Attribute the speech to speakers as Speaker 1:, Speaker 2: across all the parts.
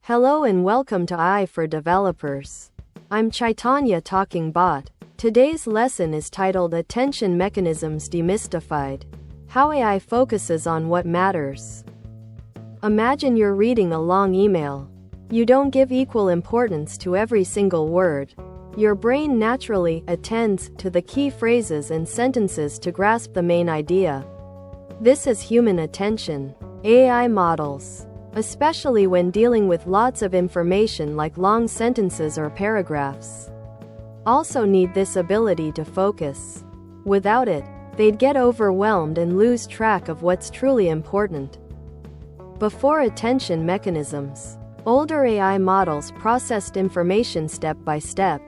Speaker 1: Hello and welcome to AI for Developers. I'm Chaitanya talking bot. Today's lesson is titled Attention Mechanisms Demystified. How AI focuses on what matters. Imagine you're reading a long email. You don't give equal importance to every single word. Your brain naturally attends to the key phrases and sentences to grasp the main idea. This is human attention. AI models, especially when dealing with lots of information like long sentences or paragraphs, also need this ability to focus. Without it, they'd get overwhelmed and lose track of what's truly important. Before attention mechanisms, older AI models processed information step by step,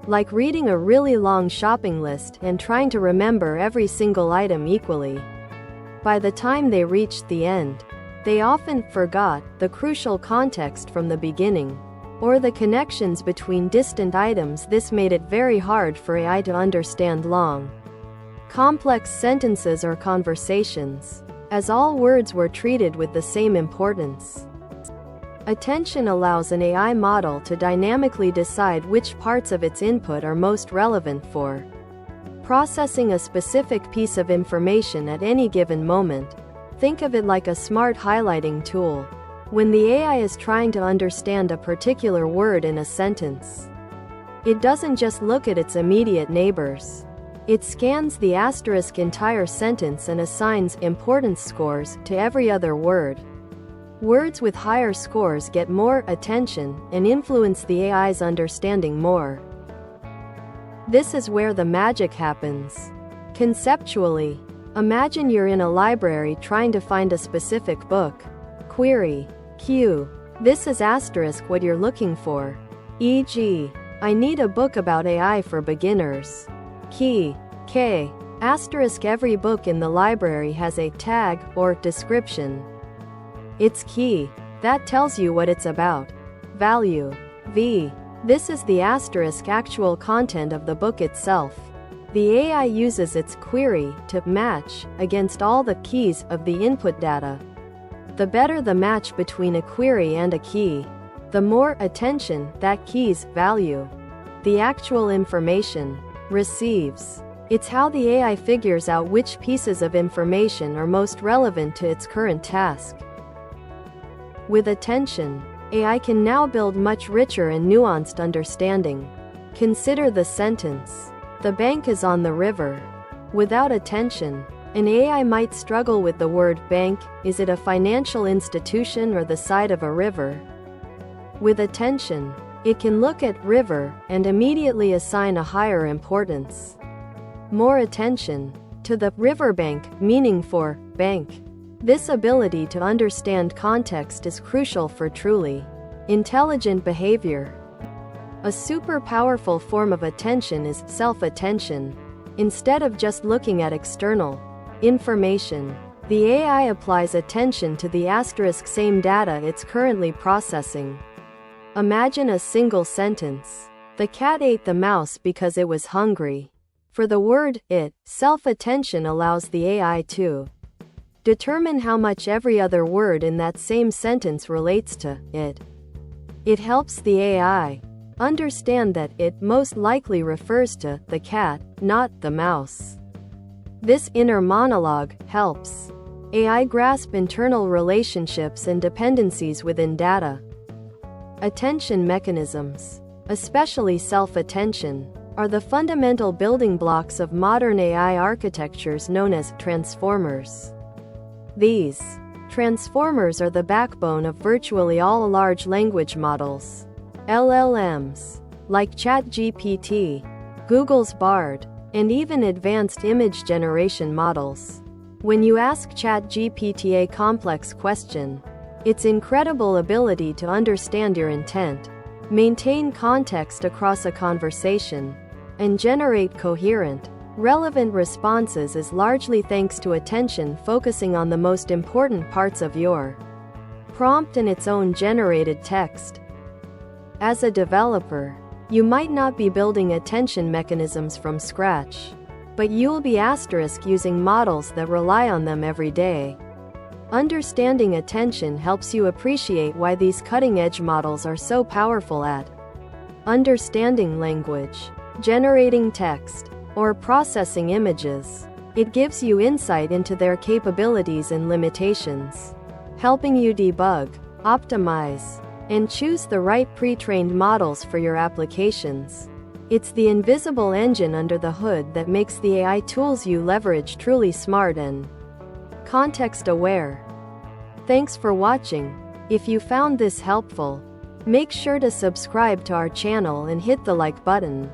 Speaker 1: like reading a really long shopping list and trying to remember every single item equally. By the time they reached the end, they often forgot the crucial context from the beginning, or the connections between distant items. This made it very hard for AI to understand long, complex sentences or conversations, as all words were treated with the same importance. Attention allows an AI model to dynamically decide which parts of its input are most relevant for processing a specific piece of information at any given moment. Think of it like a smart highlighting tool. When the AI is trying to understand a particular word in a sentence, it doesn't just look at its immediate neighbors. It scans the entire sentence and assigns importance scores to every other word. Words with higher scores get more attention and influence the AI's understanding more. This is where the magic happens. Conceptually, imagine you're in a library trying to find a specific book. Query. Q. This is what you're looking for. E.g., I need a book about AI for beginners. Key. K. Every book in the library has a tag or description. It's key. That tells you what it's about. Value. V. This is the actual content of the book itself. The AI uses its query to match against all the keys of the input data. The better the match between a query and a key, the more attention that key's value, the actual information, receives. It's how the AI figures out which pieces of information are most relevant to its current task. With attention, AI can now build much richer and nuanced understanding. Consider the sentence. The bank is on the river. Without attention, an AI might struggle with the word bank. Is it a financial institution or the side of a river? With attention, it can look at river and immediately assign a higher importance. More attention to the riverbank, meaning for bank. This ability to understand context is crucial for truly intelligent behavior. A super powerful form of attention is self-attention. Instead of just looking at external information, the AI applies attention to the same data it's currently processing. Imagine a single sentence. The cat ate the mouse because it was hungry. For the word it, self-attention allows the AI to determine how much every other word in that same sentence relates to it. It helps the AI understand that it most likely refers to the cat, not the mouse. This inner monologue helps AI grasp internal relationships and dependencies within data. Attention mechanisms, especially self-attention, are the fundamental building blocks of modern AI architectures known as transformers. These transformers are the backbone of virtually all large language models. LLMs, like ChatGPT, Google's Bard, and even advanced image generation models. When you ask ChatGPT a complex question, its incredible ability to understand your intent, maintain context across a conversation, and generate coherent, relevant responses is largely thanks to attention focusing on the most important parts of your prompt and its own generated text. As a developer, you might not be building attention mechanisms from scratch, but you'll be using models that rely on them every day. Understanding attention helps you appreciate why these cutting-edge models are so powerful at understanding language, generating text, or processing images. It gives you insight into their capabilities and limitations, helping you debug, optimize, and choose the right pre-trained models for your applications. It's the invisible engine under the hood that makes the AI tools you leverage truly smart and context-aware. Thanks for watching. If you found this helpful, make sure to subscribe to our channel and hit the like button.